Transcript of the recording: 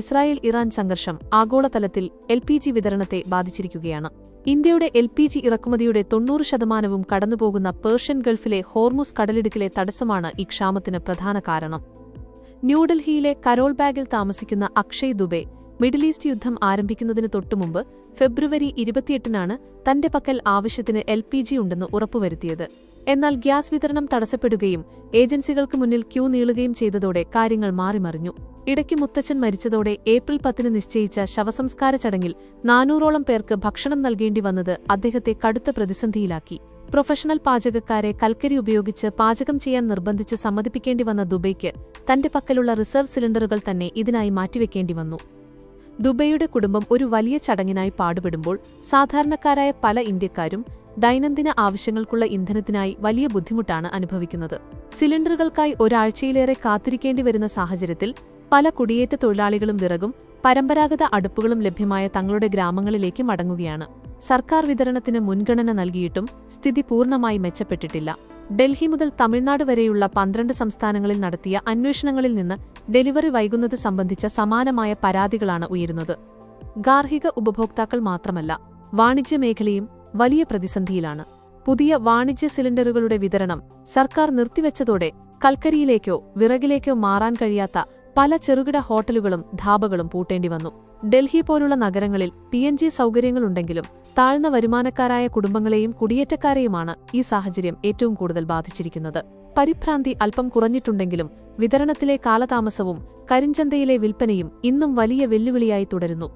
Israel Iran സംഘർഷം ആഗോളതലത്തിൽ LPG വിതരണത്തെ ബാധിച്ചിരിക്കുകയാണ്. ഇന്ത്യയുടെ LPG ഇറക്കുമതിയുടെ 90% കടന്നുപോകുന്ന പേർഷ്യൻ ഗൾഫിലെ ഹോർമുസ് കടലിടുക്കിലെ തടസ്സമാണ് ഈ ക്ഷാമത്തിന് പ്രധാന കാരണം. ന്യൂഡൽഹിയിലെ കരോൾബാഗിൽ താമസിക്കുന്ന അക്ഷയ് ദുബെ മിഡിൽ ഈസ്റ്റ് യുദ്ധം ആരംഭിക്കുന്നതിന് തൊട്ടുമുമ്പ് ഫെബ്രുവരി 28-നാണ് തന്റെ പക്കൽ ആവശ്യത്തിന് LPG ഉണ്ടെന്ന് ഉറപ്പുവരുത്തിയത്. എന്നാൽ ഗ്യാസ് വിതരണം തടസ്സപ്പെടുകയും ഏജൻസികൾക്ക് മുന്നിൽ ക്യൂ നീളുകയും ചെയ്തതോടെ കാര്യങ്ങൾ മാറിമറിഞ്ഞു. ഇടയ്ക്ക് മുത്തച്ഛൻ മരിച്ചതോടെ ഏപ്രിൽ 10 നിശ്ചയിച്ച ശവസംസ്കാര ചടങ്ങിൽ 400ഓളം പേർക്ക് ഭക്ഷണം നൽകേണ്ടി വന്നത് അദ്ദേഹത്തെ കടുത്ത പ്രതിസന്ധിയിലാക്കി. പ്രൊഫഷണൽ പാചകക്കാരെ കൽക്കരി ഉപയോഗിച്ച് പാചകം ചെയ്യാൻ നിർബന്ധിച്ച് സമ്മതിപ്പിക്കേണ്ടി വന്ന ദുബൈക്ക് തന്റെ പക്കലുള്ള റിസർവ് സിലിണ്ടറുകൾ തന്നെ ഇതിനായി മാറ്റിവെക്കേണ്ടി വന്നു. ദുബൈയുടെ കുടുംബം ഒരു വലിയ ചടങ്ങിനായി പാടുപെടുമ്പോൾ സാധാരണക്കാരായ പല ഇന്ത്യക്കാരും ദൈനംദിന ആവശ്യങ്ങൾക്കുള്ള ഇന്ധനത്തിനായി വലിയ ബുദ്ധിമുട്ടാണ് അനുഭവിക്കുന്നത്. സിലിണ്ടറുകൾക്കായി ഒരാഴ്ചയിലേറെ കാത്തിരിക്കേണ്ടി വരുന്ന സാഹചര്യത്തിൽ പല കുടിയേറ്റ തൊഴിലാളികളും വിറകും പരമ്പരാഗത അടുപ്പുകളും ലഭ്യമായ തങ്ങളുടെ ഗ്രാമങ്ങളിലേക്ക് മടങ്ങുകയാണ്. സർക്കാർ വിതരണത്തിന് മുൻഗണന നൽകിയിട്ടും സ്ഥിതി പൂർണ്ണമായി മെച്ചപ്പെട്ടിട്ടില്ല. ഡൽഹി മുതൽ തമിഴ്നാട് വരെയുള്ള 12 സംസ്ഥാനങ്ങളിൽ നടത്തിയ അന്വേഷണങ്ങളിൽ നിന്ന് ഡെലിവറി വൈകുന്നത് സംബന്ധിച്ച സമാനമായ പരാതികളാണ് ഉയരുന്നത്. ഗാർഹിക ഉപഭോക്താക്കൾ മാത്രമല്ല, വാണിജ്യ മേഖലയും വലിയ പ്രതിസന്ധിയിലാണ്. പുതിയ വാണിജ്യ സിലിണ്ടറുകളുടെ വിതരണം സർക്കാർ നിർത്തിവെച്ചതോടെ കൽക്കരിയിലേക്കോ വിറകിലേക്കോ മാറാൻ കഴിയാത്ത പല ചെറുകിട ഹോട്ടലുകളും ധാബകളും പൂട്ടേണ്ടി വന്നു. ഡൽഹി പോലുള്ള നഗരങ്ങളിൽ PNG സൗകര്യങ്ങളുണ്ടെങ്കിലും താഴ്ന്ന വരുമാനക്കാരായ കുടുംബങ്ങളെയും കുടിയേറ്റക്കാരെയുമാണ് ഈ സാഹചര്യം ഏറ്റവും കൂടുതൽ ബാധിച്ചിരിക്കുന്നത്. പരിഭ്രാന്തി അല്പം കുറഞ്ഞിട്ടുണ്ടെങ്കിലും വിതരണത്തിലെ കാലതാമസവും കരിഞ്ചന്തയിലെ വിൽപ്പനയും ഇന്നും വലിയ വെല്ലുവിളിയായി തുടരുന്നു.